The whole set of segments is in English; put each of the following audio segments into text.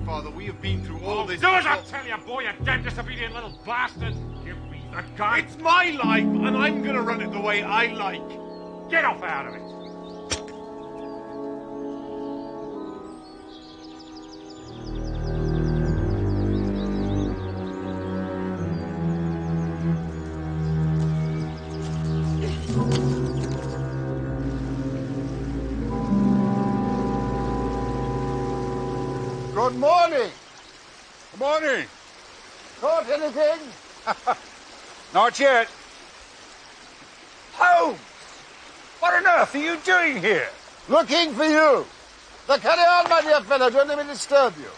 Father, we have been through all this... Do as I tell you, boy, you damn disobedient little bastard! Give me the gun! It's my life, and I'm gonna run it the way I like. Get off out of it! Good morning. Good morning. Caught anything? Not yet. Holmes! What on earth are you doing here? Looking for you. Now carry on, my dear fellow. Don't let me disturb you.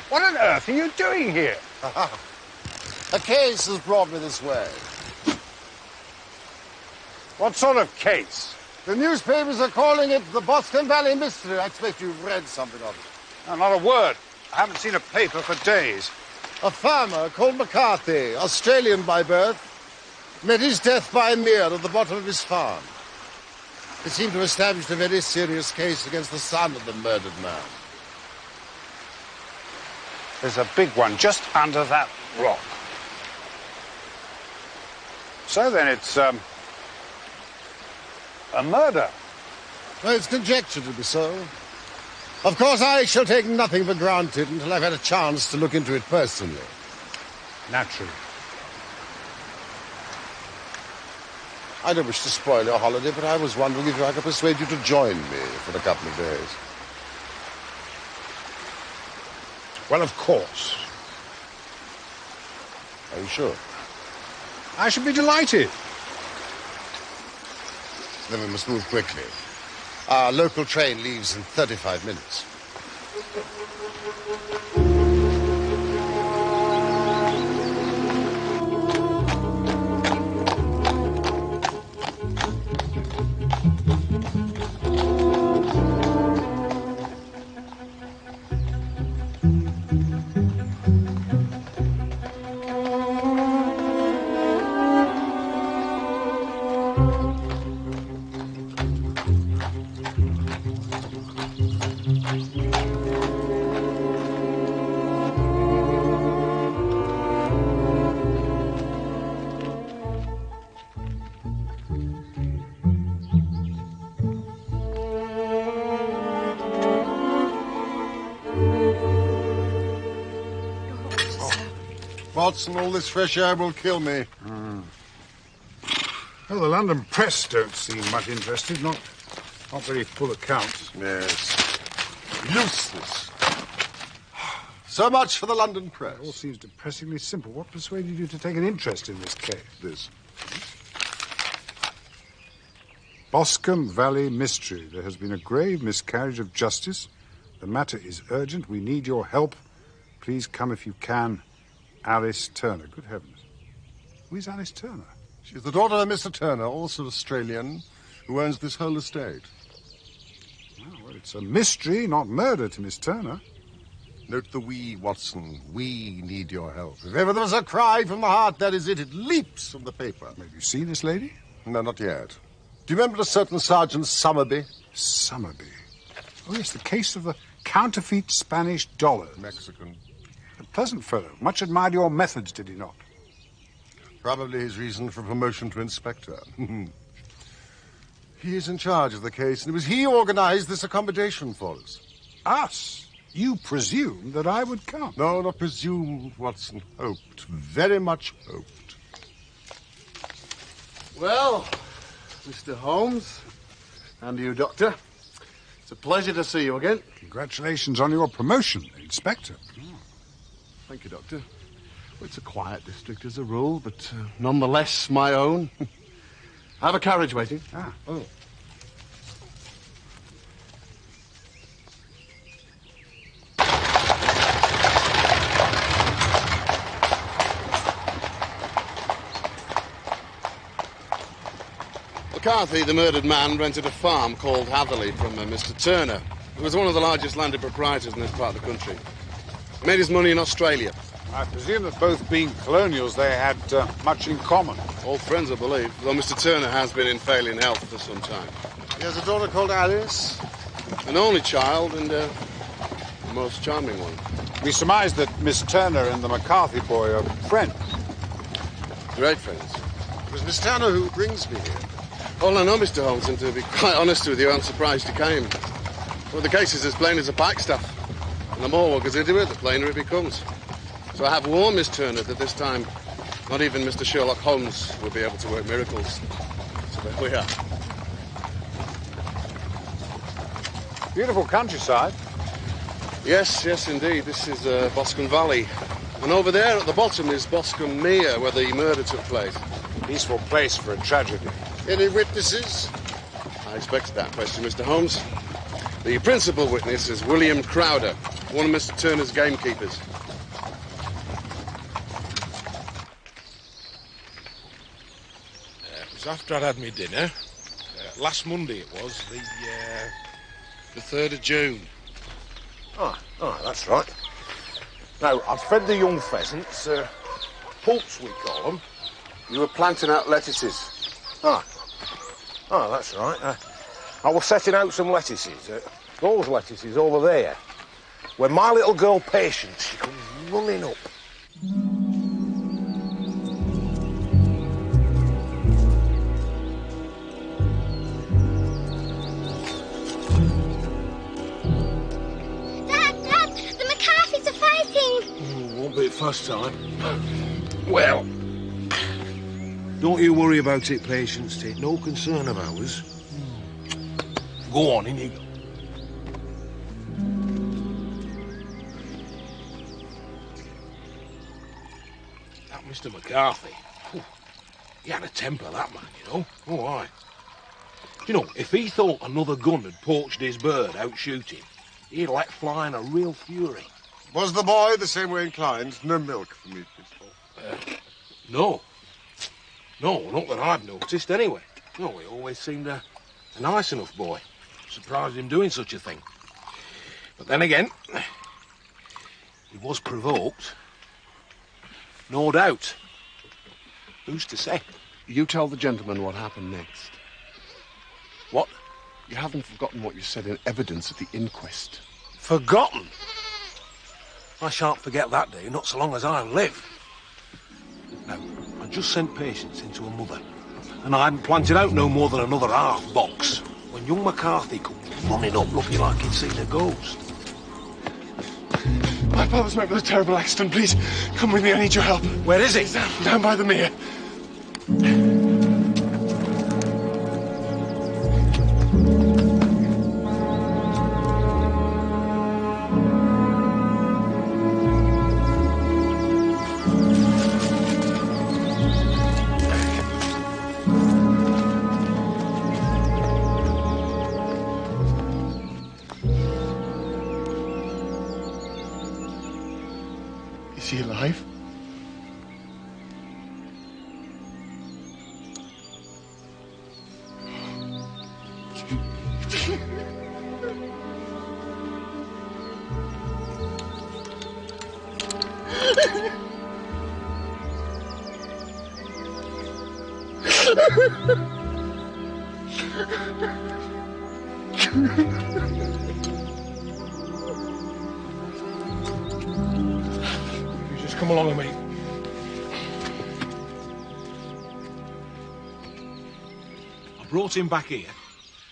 What on earth are you doing here? A case has brought me this way. What sort of case? The newspapers are calling it the Boscombe Valley Mystery. I expect you've read something of it. No, not a word. I haven't seen a paper for days. A farmer called McCarthy, Australian by birth, met his death by a mere at the bottom of his farm. They seem to have established a very serious case against the son of the murdered man. There's a big one just under that rock. So then it's, a murder. Well, it's conjectured to be so. Of course, I shall take nothing for granted until I've had a chance to look into it personally. Naturally. I don't wish to spoil your holiday, but I was wondering if I could persuade you to join me for a couple of days. Well, of course. Are you sure? I should be delighted. Then we must move quickly. Our local train leaves in 35 minutes. Watson, all this fresh air will kill me. Well, the London press don't seem much interested. Not very full accounts. Yes. Useless. So much for the London press. It all seems depressingly simple. What persuaded you to take an interest in this case? This. Boscombe Valley Mystery. There has been a grave miscarriage of justice. The matter is urgent. We need your help. Please come if you can. Alice Turner. Good heavens. Who is Alice Turner? She's the daughter of Mr. Turner, also Australian, who owns this whole estate. Oh, well, it's a mystery, not murder to Miss Turner. Note the we, Watson. We need your help. If ever there was a cry from the heart, that is it. It leaps from the paper. Have you seen this lady? No, not yet. Do you remember a certain Sergeant Summerby? Summerby? Oh, yes, the case of the counterfeit Spanish dollars. Mexican. A pleasant fellow. Much admired your methods, did he not? Probably his reason for promotion to inspector. He is in charge of the case, and it was he who organized this accommodation for us. Us? You presumed that I would come. No, not presumed, Watson. Hoped. Very much hoped. Well, Mr. Holmes, and you, Doctor. It's a pleasure to see you again. Congratulations on your promotion, Inspector. Thank you, Doctor. Well, it's a quiet district as a rule, but nonetheless my own. I have a carriage waiting. Ah. Oh. McCarthy, the murdered man, rented a farm called Hatherley from Mr. Turner, who was one of the largest landed proprietors in this part of the country. He made his money in Australia. I presume that both being colonials, they had much in common. All friends, I believe, though Mr. Turner has been in failing health for some time. He has a daughter called Alice. An only child and a most charming one. We surmise that Miss Turner and the McCarthy boy are friends. Great friends. It was Miss Turner who brings me here. All I know, Mr. Holmes, and to be quite honest with you, I'm surprised you came. Well, the case is as plain as a pikestaff. And the more one gets into it, the plainer it becomes. So I have warned Miss Turner that this time, not even Mr. Sherlock Holmes will be able to work miracles. So there we are. Beautiful countryside. Yes, yes, indeed. This is Boscombe Valley. And over there at the bottom is Boscombe Mere, where the murder took place. Peaceful place for a tragedy. Any witnesses? I expected that question, Mr. Holmes. The principal witness is William Crowder, one of Mr. Turner's gamekeepers. It was after I'd had my dinner. Last Monday it was, the 3rd of June. Oh, that's right. Now, I've fed the young pheasants, poults we call them. You were planting out lettuces. Oh, that's right. I was setting out some lettuces, those lettuces over there, when my little girl Patience, she comes running up. Dad, the McCarthys are fighting. Won't be the first time. Well, don't you worry about it, Patience. Take no concern of ours. Go on, in you go. That Mr. McCarthy, he had a temper, that man, you know. Oh, aye. You know, if he thought another gun had poached his bird out shooting, he'd let fly in a real fury. Was the boy the same way inclined? No milk for me, please. No. No, not that I've noticed, anyway. No, he always seemed a nice enough boy. Surprised him doing such a thing. But then again, he was provoked. No doubt. Who's to say? You tell the gentleman what happened next. What? You haven't forgotten what you said in evidence at the inquest. Forgotten? I shan't forget that day, not so long as I live. Now, I just sent Patience into a mother, and I hadn't planted out no more than another half box when young McCarthy come running up looking like he'd seen a ghost. My father's met with a terrible accident. Please, come with me. I need your help. Where is he? Down by the mere. Is he alive? You just come along with me. I brought him back here,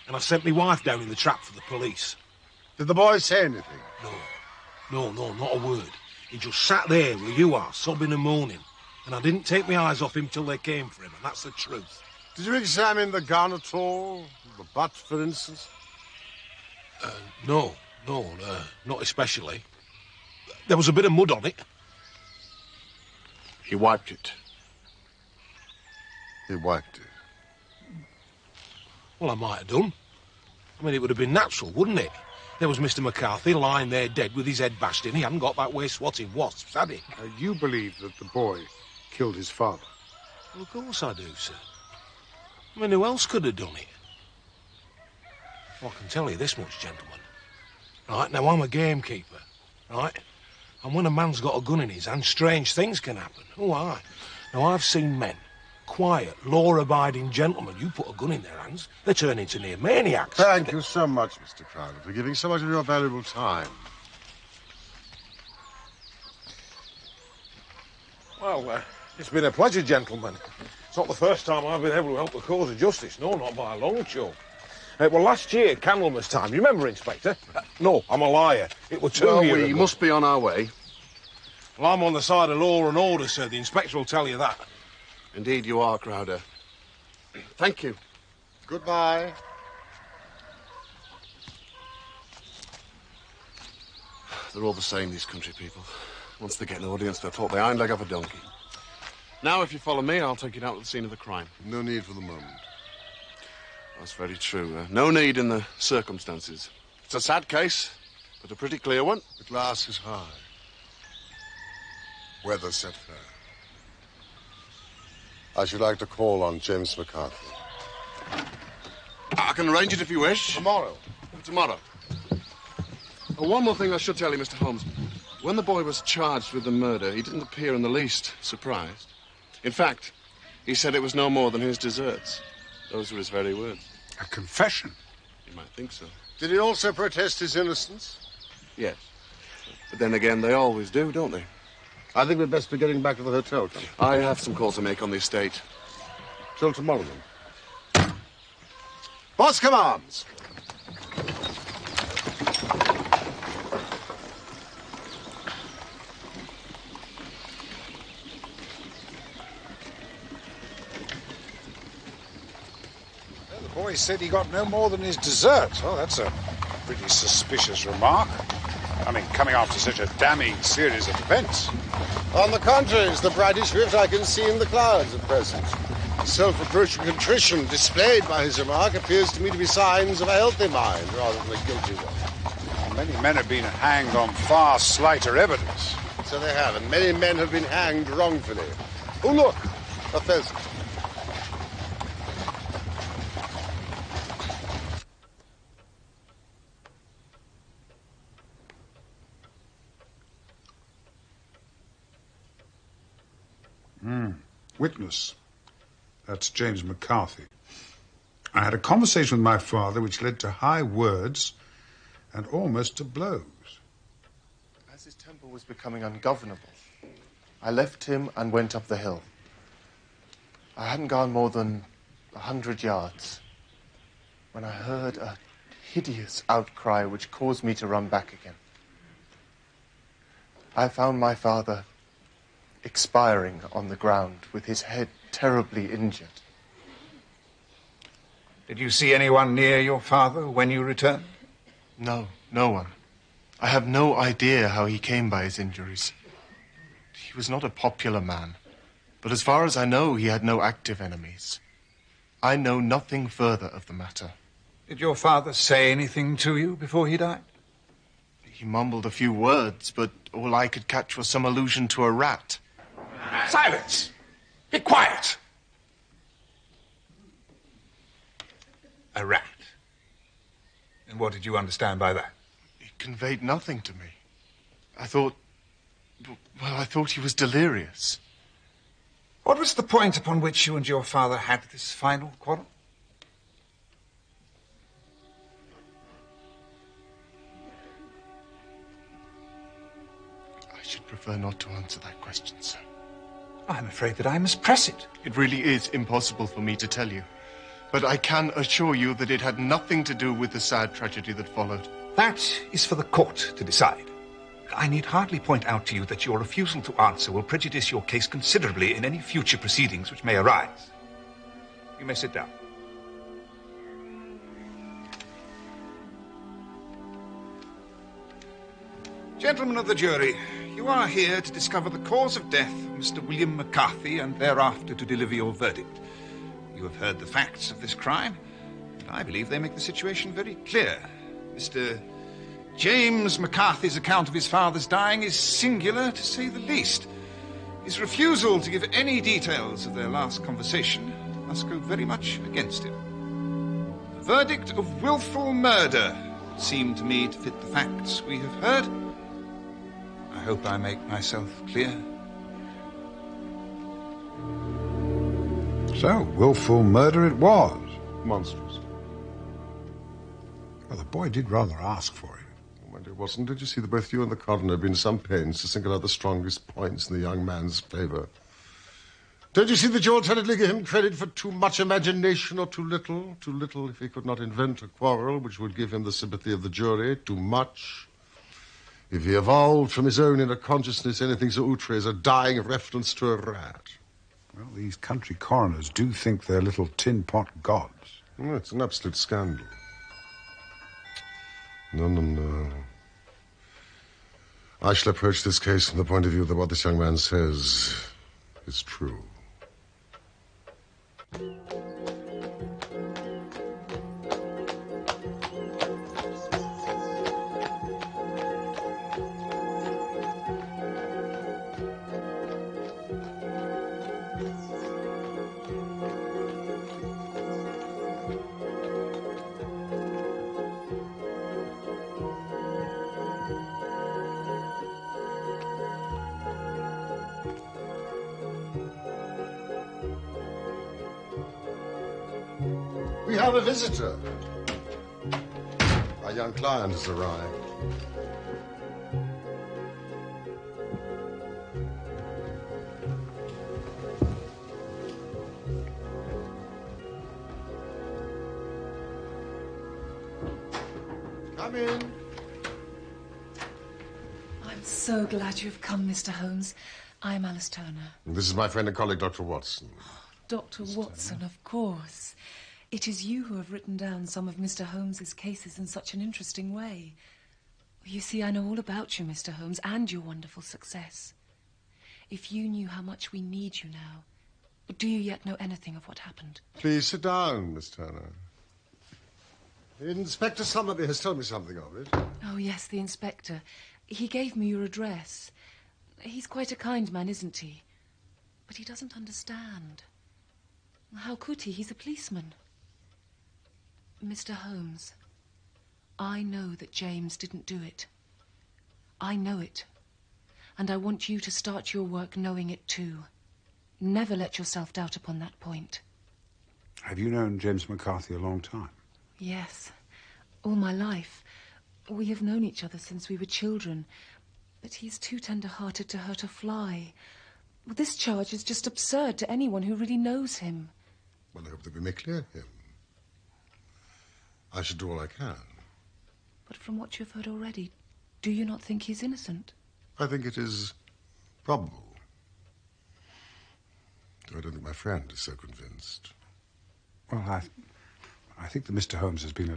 and I sent my wife down in the trap for the police. Did the boy say anything? No, No, not a word. He just sat there where you are, sobbing and moaning. And I didn't take my eyes off him till they came for him, and that's the truth. Did you examine the gun at all? The butt, for instance? No, not especially. There was a bit of mud on it. He wiped it. He wiped it. Well, I might have done. I mean, it would have been natural, wouldn't it? There was Mr. McCarthy lying there dead with his head bashed in. He hadn't got that way swatting wasps, had he? You believe that the boy killed his father? Well, of course I do, sir. I mean, who else could have done it? Well, I can tell you this much, gentlemen. Right, now I'm a gamekeeper, right? And when a man's got a gun in his hand, strange things can happen. Oh, aye. Now, I've seen men, quiet, law-abiding gentlemen, you put a gun in their hands, they turn into near maniacs. Thank you so much, Mr. Crowder, for giving so much of your valuable time. Well, it's been a pleasure, gentlemen. It's not the first time I've been able to help the cause of justice. No, not by a long shot. Well, last year, Candlemas time, you remember, Inspector? No, I'm a liar. It was 2 years ago. We must be on our way. Well, I'm on the side of law and order, sir. The Inspector will tell you that. Indeed you are, Crowder. Thank you. Goodbye. They're all the same, these country people. Once they get an audience, they'll talk the hind leg off a donkey. Now, if you follow me, I'll take you down to the scene of the crime. No need for the moment. That's very true. No need in the circumstances. It's a sad case, but a pretty clear one. The glass is high. Weather set fair. I should like to call on James McCarthy. I can arrange it if you wish. Tomorrow. Tomorrow. Oh, one more thing I should tell you, Mr. Holmes. When the boy was charged with the murder, he didn't appear in the least surprised. In fact, he said it was no more than his deserts. Those were his very words. A confession? You might think so. Did he also protest his innocence? Yes. But then again, they always do, don't they? I think we'd best be getting back to the hotel. I have some calls to make on the estate. Till tomorrow, then. Boscombe Arms! The boy said he got no more than his dessert. Well, that's a pretty suspicious remark. I mean, coming after such a damning series of events. On the contrary, it's the brightest rift I can see in the clouds at present. The self-reproach and contrition displayed by his remark appears to me to be signs of a healthy mind rather than a guilty one. Many men have been hanged on far slighter evidence. So they have, and many men have been hanged wrongfully. Oh, look, a pheasant. Witness. That's James McCarthy. I had a conversation with my father which led to high words and almost to blows. As his temper was becoming ungovernable, I left him and went up the hill. I hadn't gone more than 100 yards when I heard a hideous outcry which caused me to run back again. I found my father expiring on the ground with his head terribly injured. Did you see anyone near your father when you returned? No, no one. I have no idea how he came by his injuries. He was not a popular man, but as far as I know, he had no active enemies. I know nothing further of the matter. Did your father say anything to you before he died? He mumbled a few words, but all I could catch was some allusion to a rat. Silence! Be quiet! A rat. And what did you understand by that? It conveyed nothing to me. I thought he was delirious. What was the point upon which you and your father had this final quarrel? I should prefer not to answer that question, sir. I'm afraid that I must press it. It really is impossible for me to tell you. But I can assure you that it had nothing to do with the sad tragedy that followed. That is for the court to decide. I need hardly point out to you that your refusal to answer will prejudice your case considerably in any future proceedings which may arise. You may sit down. Gentlemen of the jury, you are here to discover the cause of death of Mr. William McCarthy and thereafter to deliver your verdict. You have heard the facts of this crime, and I believe they make the situation very clear. Mr. James McCarthy's account of his father's dying is singular, to say the least. His refusal to give any details of their last conversation must go very much against him. The verdict of willful murder seemed to me to fit the facts we have heard. I hope I make myself clear. So, willful murder it was. Monstrous. Well, the boy did rather ask for it. Well, it wasn't. Did you see that both you and the coroner have been some pains to single out the strongest points in the young man's favour? Don't you see that you alternately give him credit for too much imagination or too little? Too little if he could not invent a quarrel which would give him the sympathy of the jury. Too much if he evolved from his own inner consciousness anything so outre as a dying reference to a rat. Well, these country coroners do think they're little tin pot gods. Oh, it's an absolute scandal. No, no, no. I shall approach this case from the point of view that what this young man says is true. We have a visitor. Our young client has arrived. Come in. I'm so glad you've come, Mr. Holmes. I'm Alice Turner. This is my friend and colleague, Dr. Watson. Dr. Watson, of course. It is you who have written down some of Mr. Holmes's cases in such an interesting way. You see, I know all about you, Mr. Holmes, and your wonderful success. If you knew how much we need you now, do you yet know anything of what happened? Please sit down, Miss Turner. Inspector Somerby has told me something of it. Oh, yes, the inspector. He gave me your address. He's quite a kind man, isn't he? But he doesn't understand. How could he? He's a policeman. Mr. Holmes, I know that James didn't do it. I know it. And I want you to start your work knowing it too. Never let yourself doubt upon that point. Have you known James McCarthy a long time? Yes, all my life. We have known each other since we were children. But he's too tender-hearted to hurt a fly. Well, this charge is just absurd to anyone who really knows him. Well, I hope that we may clear him. I shall do all I can. But from what you've heard already, do you not think he's innocent? I think it is probable. Though I don't think my friend is so convinced. Well, I think that Mr. Holmes has been a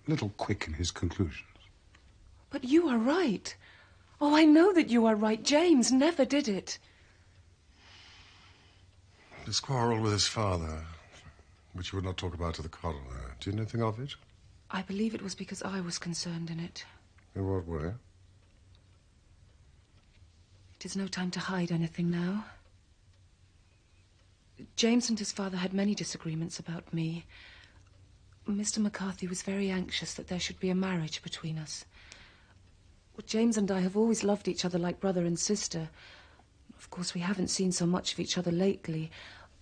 little quick in his conclusions. But you are right. Oh, I know that you are right. James never did it. His quarrel with his father, which you would not talk about to the coroner. Do you know anything of it? I believe it was because I was concerned in it. In what way? It is no time to hide anything now. James and his father had many disagreements about me. Mr. McCarthy was very anxious that there should be a marriage between us. Well, James and I have always loved each other like brother and sister. Of course, we haven't seen so much of each other lately.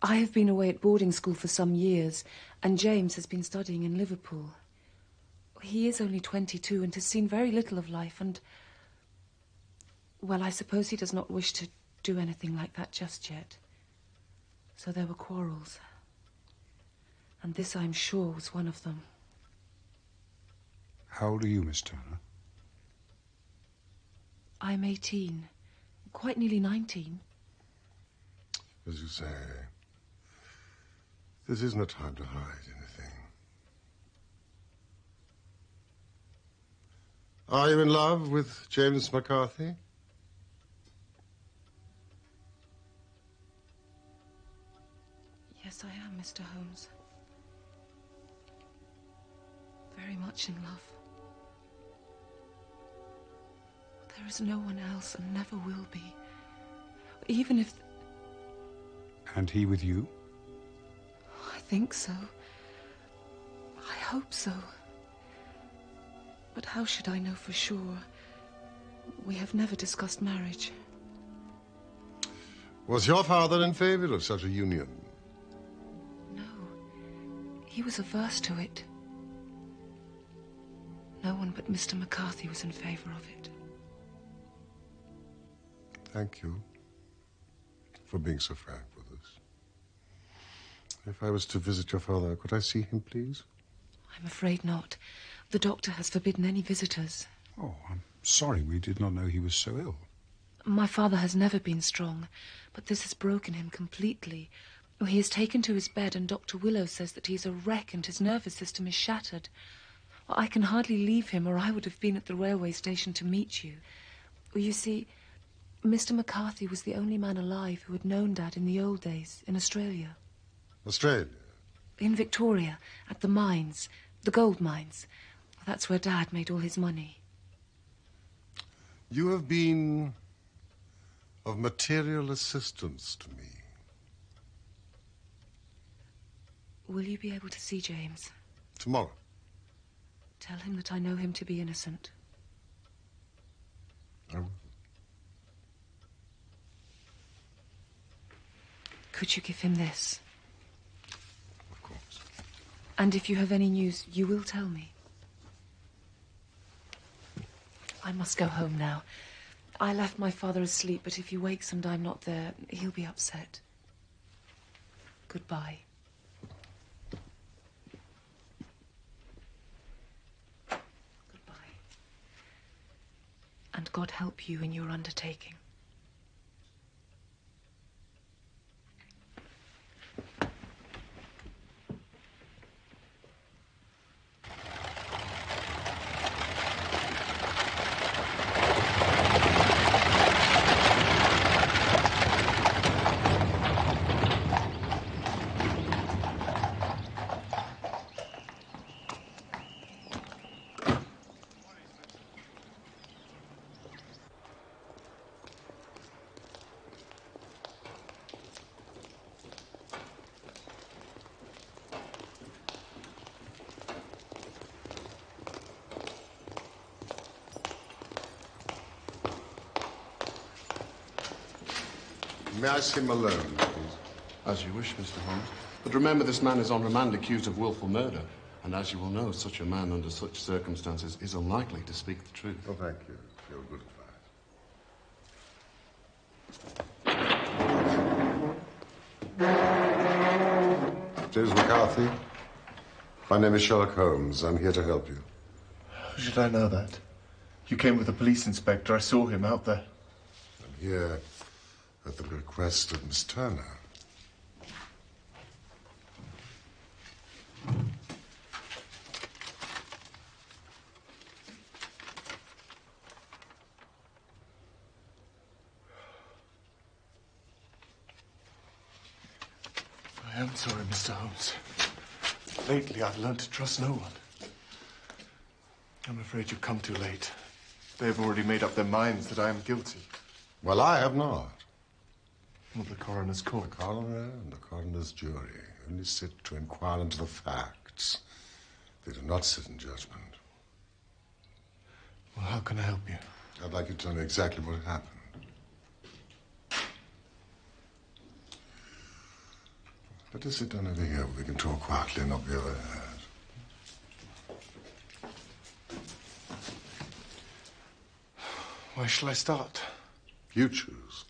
I have been away at boarding school for some years, and James has been studying in Liverpool. He is only 22 and has seen very little of life, and... well, I suppose he does not wish to do anything like that just yet. So there were quarrels. And this, I'm sure, was one of them. How old are you, Miss Turner? I'm 18. Quite nearly 19. As you say, this isn't a time to hide anything. Are you in love with James McCarthy? Yes, I am, Mr. Holmes. Very much in love. There is no one else and never will be. Even if... And he with you? I think so. I hope so. But how should I know for sure? We have never discussed marriage. Was your father in favor of such a union? No. He was averse to it. No one but Mr. McCarthy was in favor of it. Thank you for being so frank with us. If I was to visit your father, could I see him, please? I'm afraid not. The doctor has forbidden any visitors. Oh, I'm sorry. We did not know he was so ill. My father has never been strong, but this has broken him completely. He is taken to his bed, and Dr. Willow says that he is a wreck and his nervous system is shattered. I can hardly leave him, or I would have been at the railway station to meet you. You see, Mr. McCarthy was the only man alive who had known Dad in the old days, in Australia. Australia? In Victoria, at the mines, the gold mines. That's where Dad made all his money. You have been of material assistance to me. Will you be able to see James? Tomorrow. Tell him that I know him to be innocent. I will. Could you give him this? Of course. And if you have any news, you will tell me. I must go home now. I left my father asleep, but if he wakes and I'm not there, he'll be upset. Goodbye. Goodbye. And God help you in your undertaking. May I see him alone, please? As you wish, Mr. Holmes. But remember, this man is on remand accused of willful murder. And as you will know, such a man under such circumstances is unlikely to speak the truth. Oh, thank you. Your good advice. James McCarthy. My name is Sherlock Holmes. I'm here to help you. How should I know that? You came with a police inspector. I saw him out there. I'm here at the request of Miss Turner. I am sorry, Mr. Holmes. Lately, I've learned to trust no one. I'm afraid you've come too late. They've already made up their minds that I am guilty. Well, I have not. Well, the coroner's court. The coroner and the coroner's jury only sit to inquire into the facts. They do not sit in judgment. Well, how can I help you? I'd like you to tell me exactly what happened. Let us sit down over here where we can talk quietly and not be overheard. Where shall I start? You choose.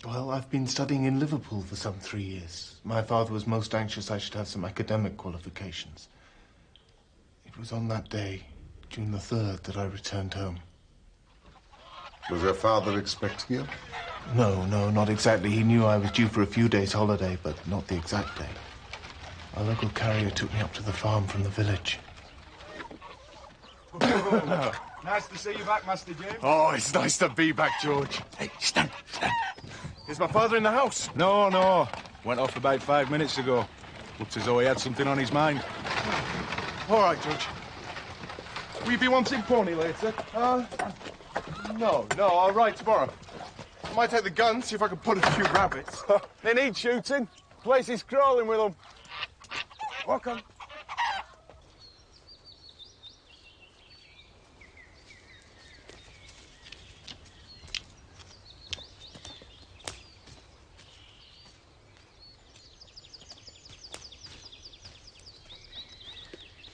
Well, I've been studying in Liverpool for some 3 years. My father was most anxious I should have some academic qualifications. It was on that day June the 3rd, that I returned home. Was your father expecting you? No, not exactly. He knew I was due for a few days' holiday, but not the exact day. A local carrier took me up to the farm from the village. Nice to see you back, Master James. Oh, it's nice to be back, George. Hey, stand. Is my father in the house? No. Went off about 5 minutes ago. Looks as though he had something on his mind. All right, George. Will you be wanting pony later? No, I'll ride tomorrow. I might take the gun, see if I can put a few rabbits. They need shooting. Place is crawling with them. Welcome.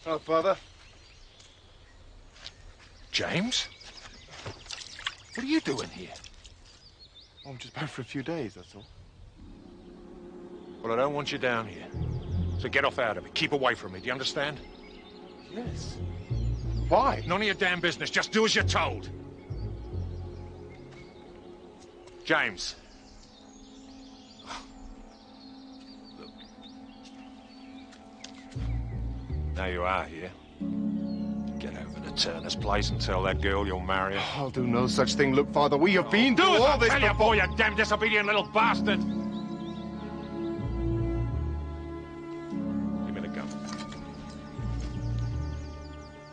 Oh, Father. James? What are you doing here? I'm just back for a few days, that's all. Well, I don't want you down here. So get off out of it. Keep away from me. Do you understand? Yes. Why? None of your damn business. Just do as you're told. James. Look. Now you are here. Get over to Turner's place and tell that girl you'll marry her. I'll do no such thing. Look, Father, we have been through all this tell you, before. boy, you damn disobedient little bastard! Give me the gun.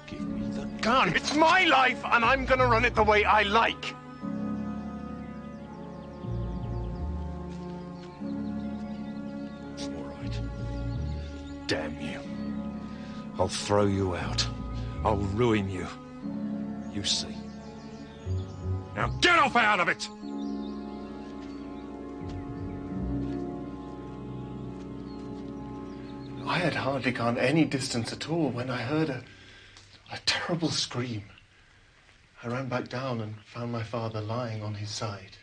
Give me the gun! It's my life, and I'm gonna run it the way I like. All right. Damn you. I'll throw you out. I'll ruin you. You see. Now get off out of it! I had hardly gone any distance at all when I heard a terrible scream. I ran back down and found my father lying on his side.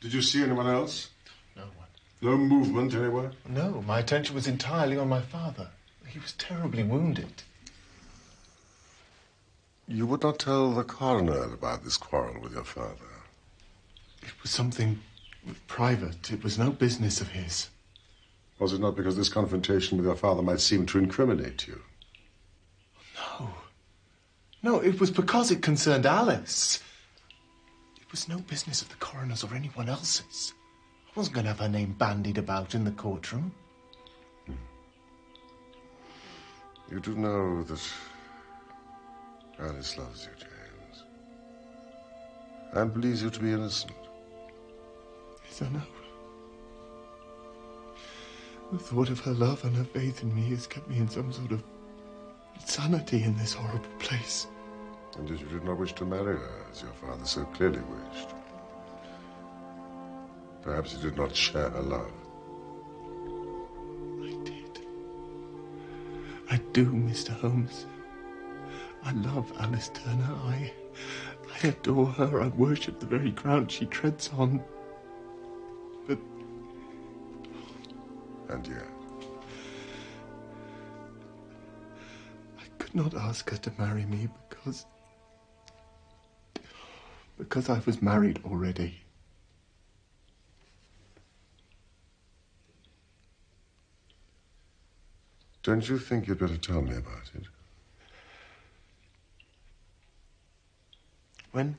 Did you see anyone else? No one. No movement anywhere? No, my attention was entirely on my father. He was terribly wounded. You would not tell the coroner about this quarrel with your father? It was something private. It was no business of his. Was it not because this confrontation with your father might seem to incriminate you? No, it was because it concerned Alice. It was no business of the coroner's or anyone else's. I wasn't going to have her name bandied about in the courtroom. You do know that Alice loves you, James, and believes you to be innocent. Yes, I know. The thought of her love and her faith in me has kept me in some sort of insanity in this horrible place. And yet you did not wish to marry her, as your father so clearly wished. Perhaps you did not share her love. I do, Mr. Holmes. I love Alice Turner. I adore her. I worship the very ground she treads on. But... And yet? I could not ask her to marry me because I was married already. Don't you think you'd better tell me about it? When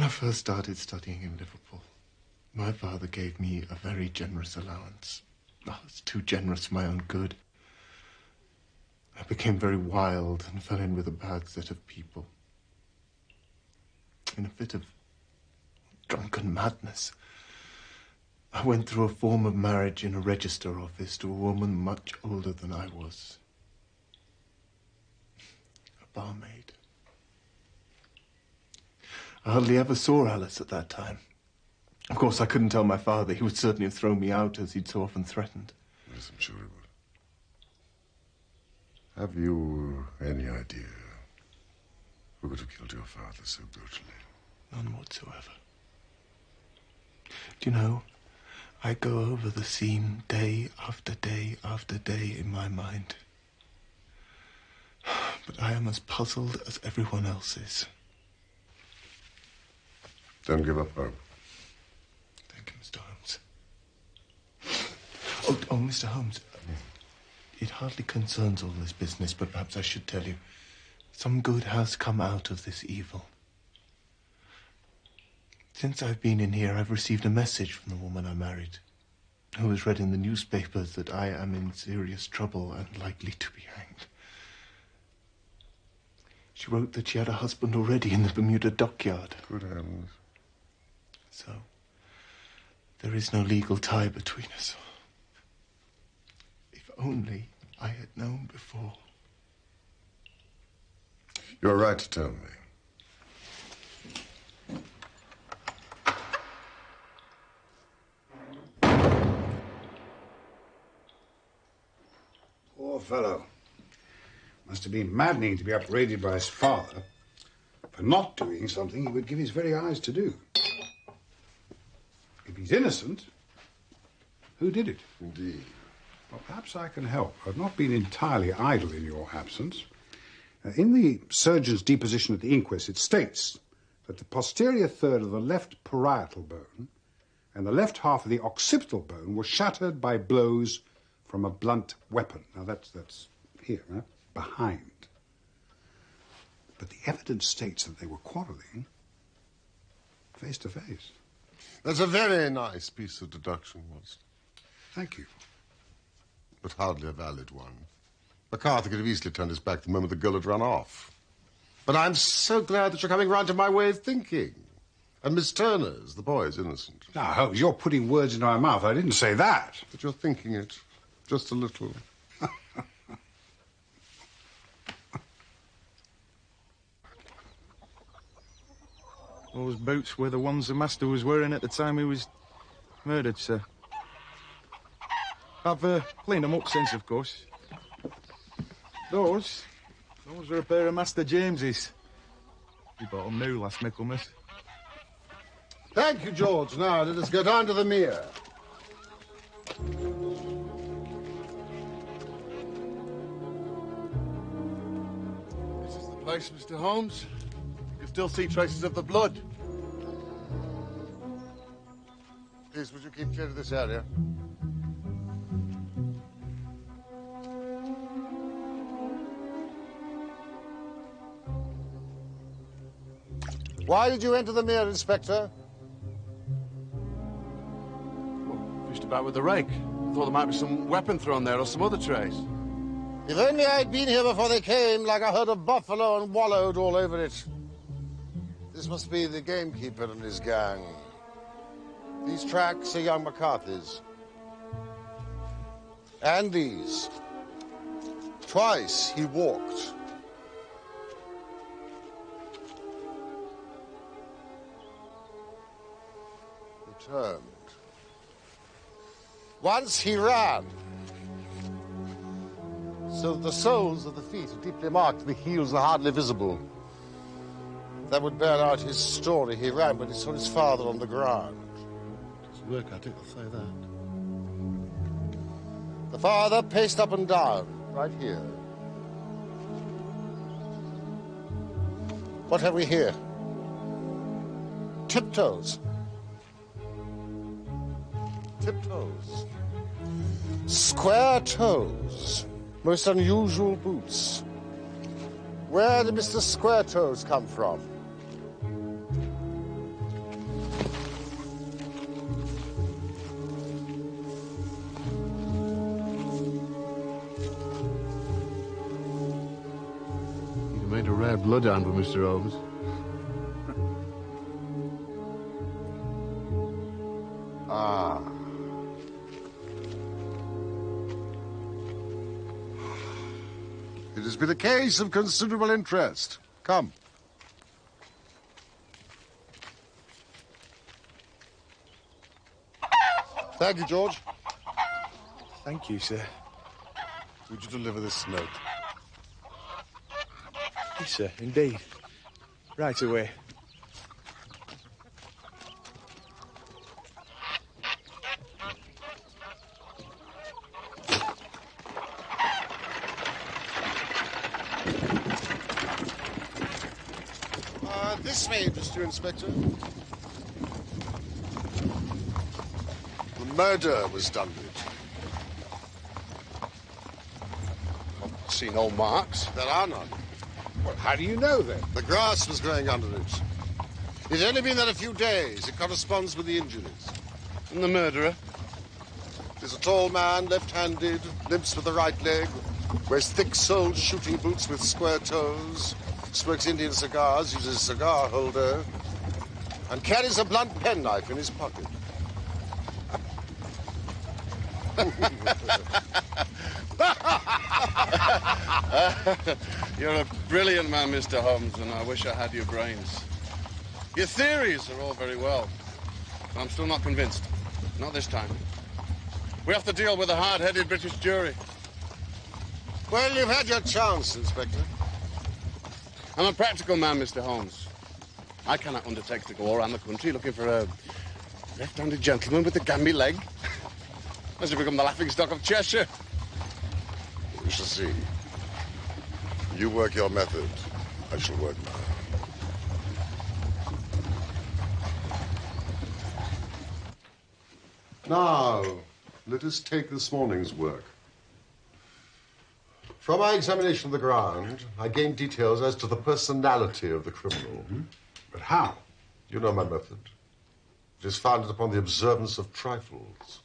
I first started studying in Liverpool, my father gave me a very generous allowance. Oh, it's too generous for my own good. I became very wild and fell in with a bad set of people. In a fit of drunken madness, I went through a form of marriage in a register office to a woman much older than I was. A barmaid. I hardly ever saw Alice at that time. Of course, I couldn't tell my father. He would certainly have thrown me out, as he'd so often threatened. Yes, I'm sure he would. Have you any idea who could have killed your father so brutally? None whatsoever. Do you know, I go over the scene day after day after day in my mind. But I am as puzzled as everyone else is. Don't give up hope. Thank you, Mr. Holmes. Oh, Mr. Holmes. It hardly concerns all this business, but perhaps I should tell you. Some good has come out of this evil. Since I've been in here, I've received a message from the woman I married, who has read in the newspapers that I am in serious trouble and likely to be hanged. She wrote that she had a husband already in the Bermuda dockyard. Good heavens. So, there is no legal tie between us. If only I had known before. You're right to tell me. Poor fellow. Must have been maddening to be upbraided by his father for not doing something he would give his very eyes to do. If he's innocent, who did it? Indeed. Well, perhaps I can help. I've not been entirely idle in your absence. In the surgeon's deposition at the inquest, it states that the posterior third of the left parietal bone and the left half of the occipital bone were shattered by blows from a blunt weapon. Now, that's here, right? Behind. But the evidence states that they were quarrelling face to face. That's a very nice piece of deduction, Watson. Thank you. But hardly a valid one. McCarthy could have easily turned his back the moment the girl had run off. But I'm so glad that you're coming round to my way of thinking. And Miss Turner's, the boy, is innocent. Now, Holmes, you're putting words into my mouth. I didn't say that. But you're thinking it. Just a little. Those boots were the ones the master was wearing at the time he was murdered, sir. I've cleaned them up since, of course. Those are a pair of Master James's. He bought them new last Michaelmas. Thank you, George. Now, let us go down to the mere. This is the place, Mr. Holmes. You can still see traces of the blood. Please, would you keep clear of this area? Why did you enter the mere, Inspector? Fished about with the rake. Thought there might be some weapon thrown there or some other trace. If only I'd been here before they came, like a herd of buffalo, and wallowed all over it. This must be the gamekeeper and his gang. These tracks are young McCarthy's. And these. Twice he walked. He turned. Once he ran. So the soles of the feet are deeply marked, the heels are hardly visible. That would bear out his story. He ran when he saw his father on the ground. Doesn't work at it, I'll say that. The father paced up and down, right here. What have we here? Tiptoes. Tiptoes. Square toes. Most unusual boots. Where did Mr. Square Toes come from? You'd have made a rare bloodhound with Mr. Holmes. Ah. It has been a case of considerable interest. Come. Thank you, George. Thank you, sir. Would you deliver this note? Yes, sir, indeed. Right away. This may interest you, Inspector. The murder was done with it. I've seen no marks. There are none. Well, how do you know then? The grass was growing under it. It's only been there a few days. It corresponds with the injuries. And the murderer? He's a tall man, left-handed, limps with the right leg, wears thick-soled shooting boots with square toes, smokes Indian cigars, uses a cigar holder, and carries a blunt penknife in his pocket. You're a brilliant man, Mr. Holmes, and I wish I had your brains. Your theories are all very well, but I'm still not convinced. Not this time. We have to deal with a hard-headed British jury. Well, you've had your chance, Inspector. I'm a practical man, Mr. Holmes. I cannot undertake to go around the country looking for a left-handed gentleman with a gamby leg. Unless you become the laughingstock of Cheshire. We shall see. You work your method. I shall work mine. Now, let us take this morning's work. From my examination of the ground, I gained details as to the personality of the criminal. Mm-hmm. But how? You know my method. It is founded upon the observance of trifles.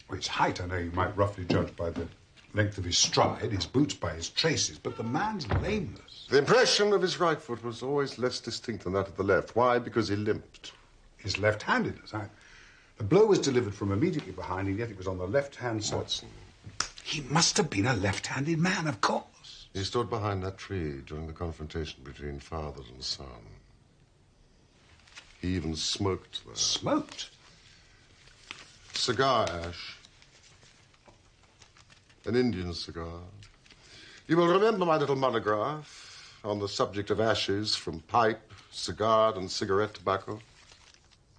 Well, his height, I know you might roughly judge by the length of his stride, his boots by his traces, but the man's lameness. The impression of his right foot was always less distinct than that of the left. Why? Because he limped. His left-handedness. The blow was delivered from immediately behind, and yet it was on the left-hand side. Watson. He must have been a left-handed man, of course. He stood behind that tree during the confrontation between father and son. He even smoked there. Smoked? Cigar ash. An Indian cigar. You will remember my little monograph on the subject of ashes from pipe, cigar, and cigarette tobacco.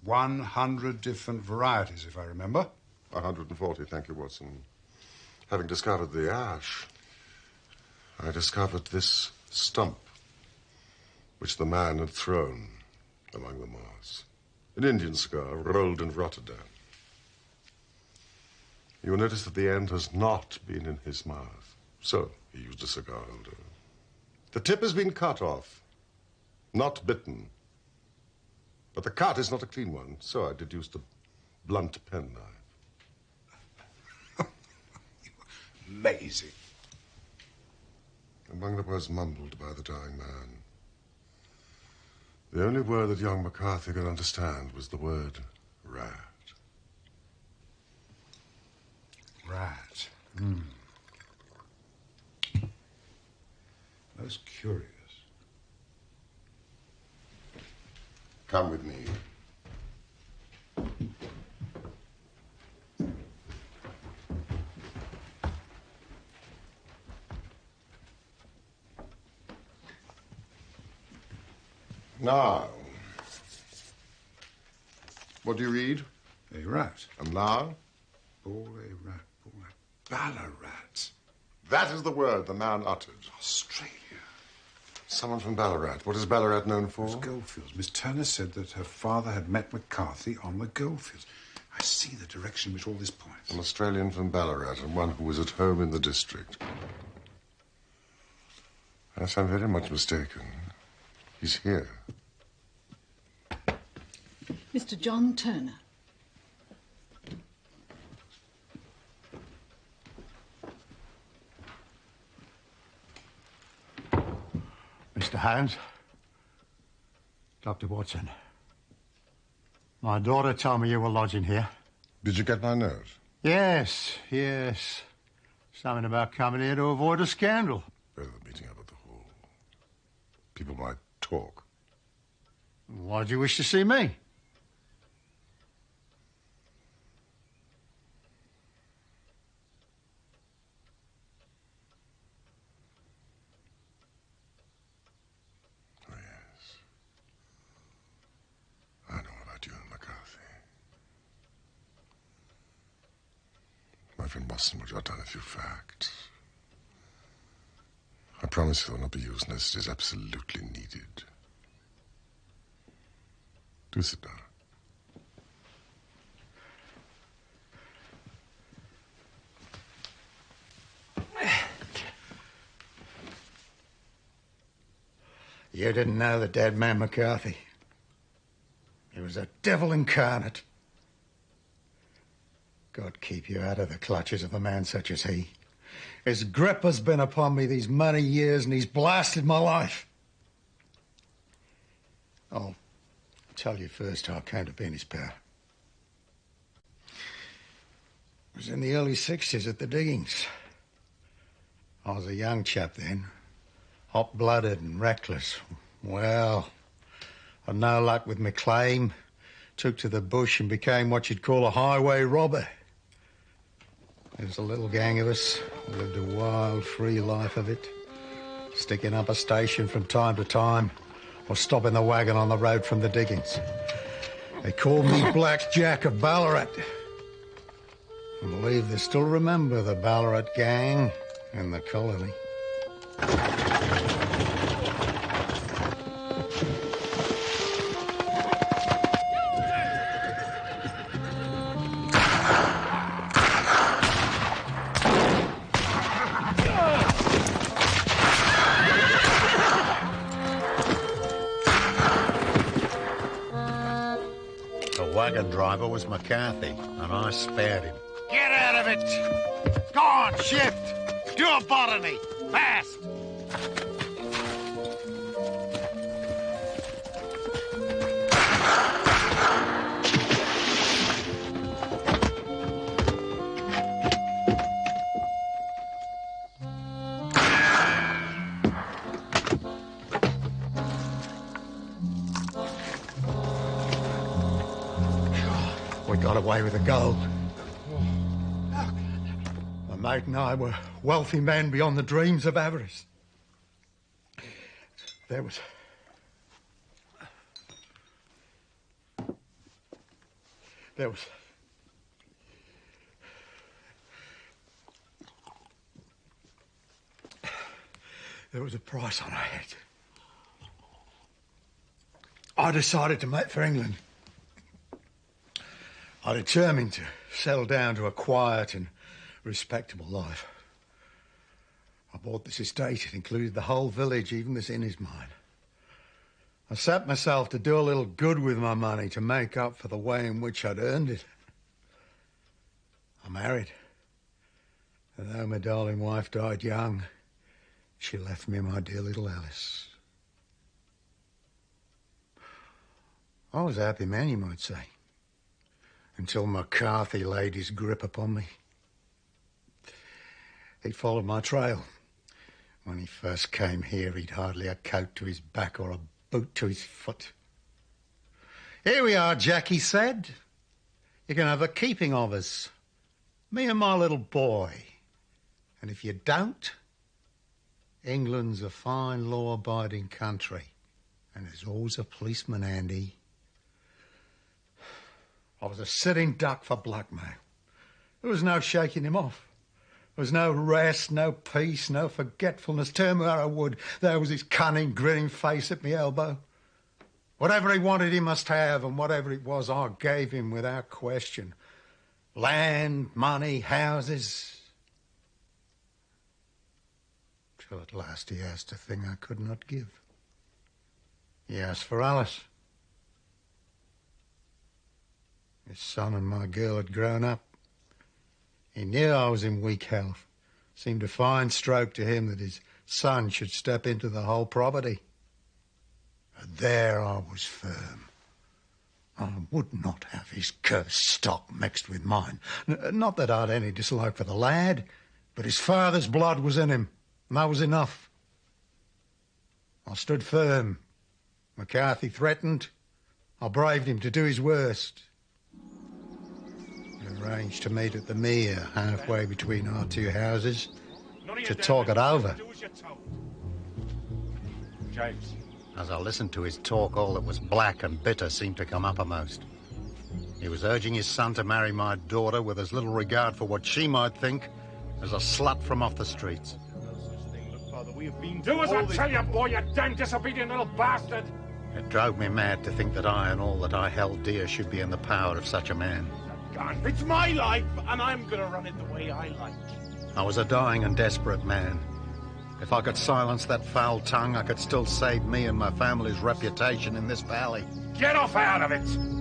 100 different varieties, if I remember. 140, thank you, Watson. Having discovered the ash, I discovered this stump, which the man had thrown among the moss. An Indian cigar rolled in Rotterdam. You will notice that the end has not been in his mouth. So he used a cigar holder. The tip has been cut off, not bitten. But the cut is not a clean one, so I deduced a blunt penknife. Amazing. Among the words mumbled by the dying man, the only word that young McCarthy could understand was the word rat. Rat. Most curious. Come with me. Now, what do you read? A rat. And now? Ball a rat, ball a Ballarat. That is the word the man uttered. Australia. Someone from Ballarat. What is Ballarat known for? It was goldfields. Miss Turner said that her father had met McCarthy on the goldfields. I see the direction in which all this points. An Australian from Ballarat and one who was at home in the district. Yes, I'm very much mistaken. He's here. Mr. John Turner. Mr. Holmes. Dr. Watson. My daughter told me you were lodging here. Did you get my note? Yes. Something about coming here to avoid a scandal. Better than meeting up at the hall. People might talk. Why do you wish to see me? Oh, yes. I know about you and McCarthy. My friend Boston will jot down a few facts. I promise they'll not be used unless it is absolutely needed. Do sit down. You didn't know the dead man McCarthy. He was a devil incarnate. God keep you out of the clutches of a man such as he. His grip has been upon me these many years, and he's blasted my life. I'll tell you first how I came to be in his power. It was in the early 60s at the diggings. I was a young chap then, hot-blooded and reckless. Well, I'd no luck with my claim, took to the bush and became what you'd call a highway robber. There was a little gang of us, lived a wild, free life of it, sticking up a station from time to time, or stopping the wagon on the road from the diggings. They called me Black Jack of Ballarat. I believe they still remember the Ballarat gang in the colony. Driver was McCarthy, and I spared him. Get out of it! Go on, shift! Do a botany! Fast! Got away with the gold. My mate and I were wealthy men beyond the dreams of avarice. There was... There was a price on our head. I decided to make for England. I determined to settle down to a quiet and respectable life. I bought this estate. It included the whole village, even this inn is mine. I set myself to do a little good with my money to make up for the way in which I'd earned it. I married. And though my darling wife died young, she left me my dear little Alice. I was a happy man, you might say, until McCarthy laid his grip upon me. He'd followed my trail. When he first came here, he'd hardly a coat to his back or a boot to his foot. Here we are, Jack, he said. You can have the keeping of us, me and my little boy. And if you don't, England's a fine, law-abiding country, and there's always a policeman handy. I was a sitting duck for blackmail. There was no shaking him off. There was no rest, no peace, no forgetfulness. Turn where I would, there was his cunning, grinning face at my elbow. Whatever he wanted, he must have, and whatever it was, I gave him without question. Land, money, houses. Till at last he asked a thing I could not give. He asked for Alice. His son and my girl had grown up. He knew I was in weak health. Seemed a fine stroke to him that his son should step into the whole property. But there I was firm. I would not have his cursed stock mixed with mine. Not that I'd any dislike for the lad, but his father's blood was in him, and that was enough. I stood firm. McCarthy threatened. I braved him to do his worst. Arranged to meet at the mere, halfway between our two houses, to talk it over. James. As I listened to his talk, all that was black and bitter seemed to come uppermost. He was urging his son to marry my daughter with as little regard for what she might think as a slut from off the streets. Do as I tell you, boy, you damn disobedient little bastard! It drove me mad to think that I and all that I held dear should be in the power of such a man. It's my life, and I'm gonna run it the way I like. I was a dying and desperate man. If I could silence that foul tongue, I could still save me and my family's reputation in this valley. Get off out of it!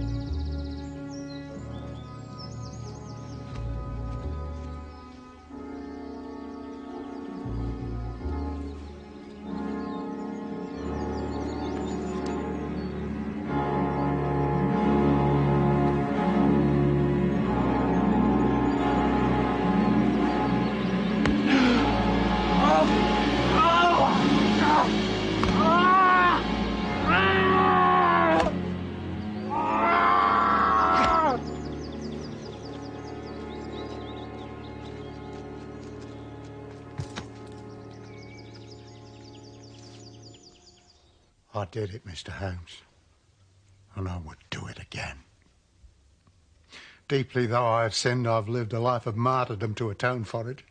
I did it, Mr. Holmes, and I would do it again. Deeply though I have sinned, I've lived a life of martyrdom to atone for it.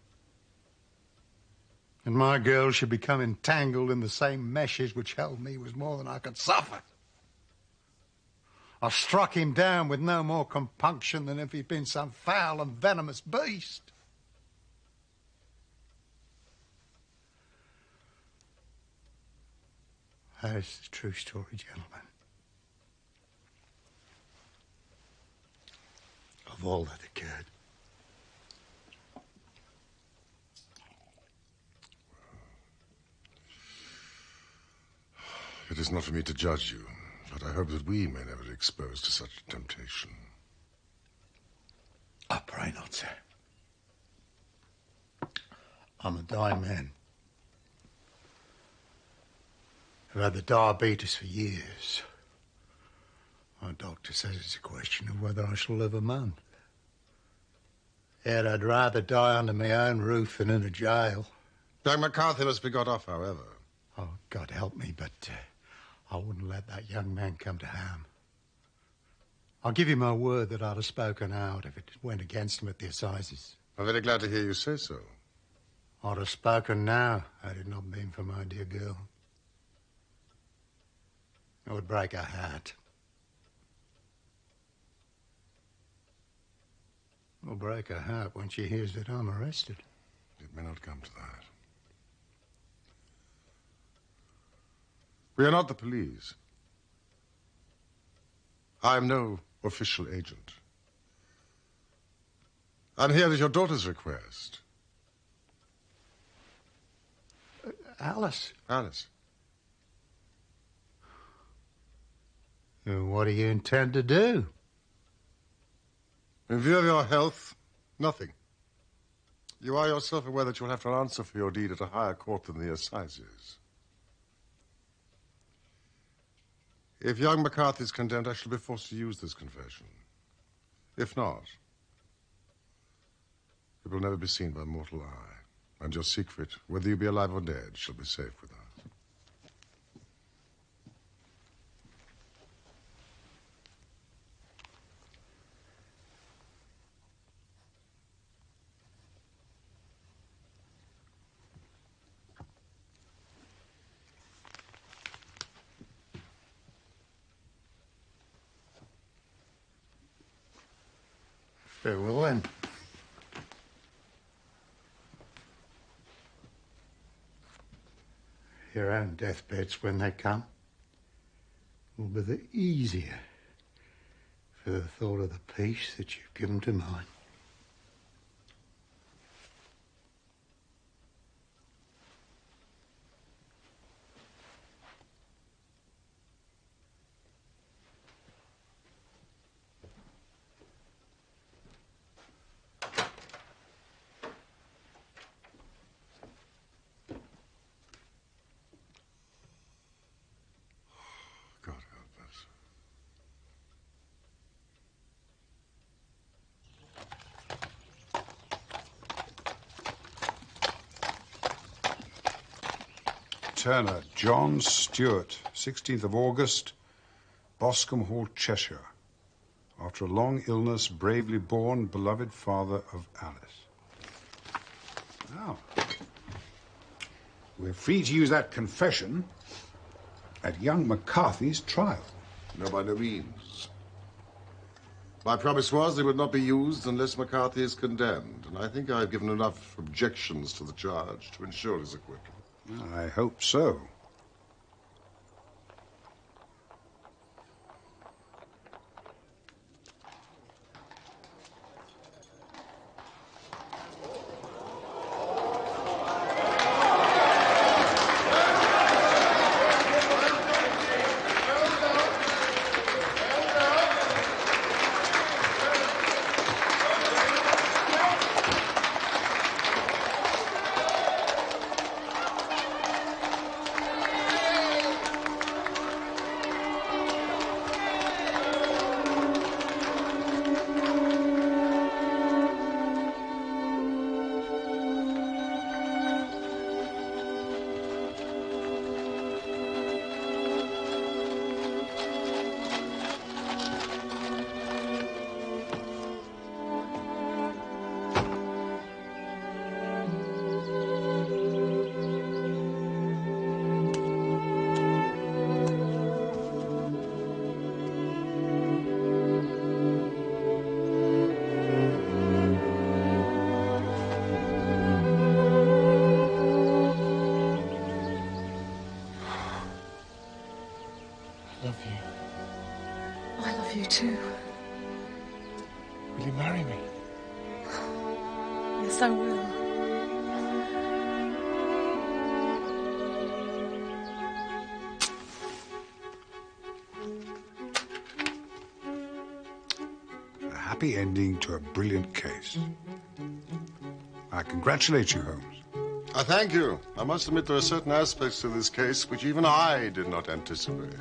And my girl should become entangled in the same meshes which held me was more than I could suffer. I struck him down with no more compunction than if he'd been some foul and venomous beast. That is the true story, gentlemen. Of all that occurred. It is not for me to judge you, but I hope that we may never be exposed to such temptation. I pray not, sir. I'm a dying man. I've had the diabetes for years. My doctor says it's a question of whether I shall live a month. Yet I'd rather die under my own roof than in a jail. Young McCarthy must be got off, however. Oh, God help me, but I wouldn't let that young man come to harm. I'll give you my word that I'd have spoken out if it went against him at the assizes. I'm very glad to hear you say so. I'd have spoken now had it not been for my dear girl. It would break her heart. It will break her heart when she hears that I'm arrested. It may not come to that. We are not the police. I am no official agent. I'm here at your daughter's request. Alice. Alice. What do you intend to do? In view of your health, nothing. You are yourself aware that you'll have to answer for your deed at a higher court than the assizes. If young McCarthy is condemned, I shall be forced to use this confession. If not, it will never be seen by mortal eye. And your secret, whether you be alive or dead, shall be safe with us. Farewell, then. Your own deathbeds, when they come, will be the easier for the thought of the peace that you've given to mine. Turner, John Stewart, 16th of August, Boscombe Hall, Cheshire. After a long illness, bravely born, beloved father of Alice. Now, we're free to use that confession at young McCarthy's trial. No, by no means. My promise was they would not be used unless McCarthy is condemned, and I think I've given enough objections to the charge to ensure his acquittal. I hope so. You too. Will you marry me? Yes, I will. A happy ending to a brilliant case. I congratulate you, Holmes. I thank you. I must admit there are certain aspects to this case which even I did not anticipate.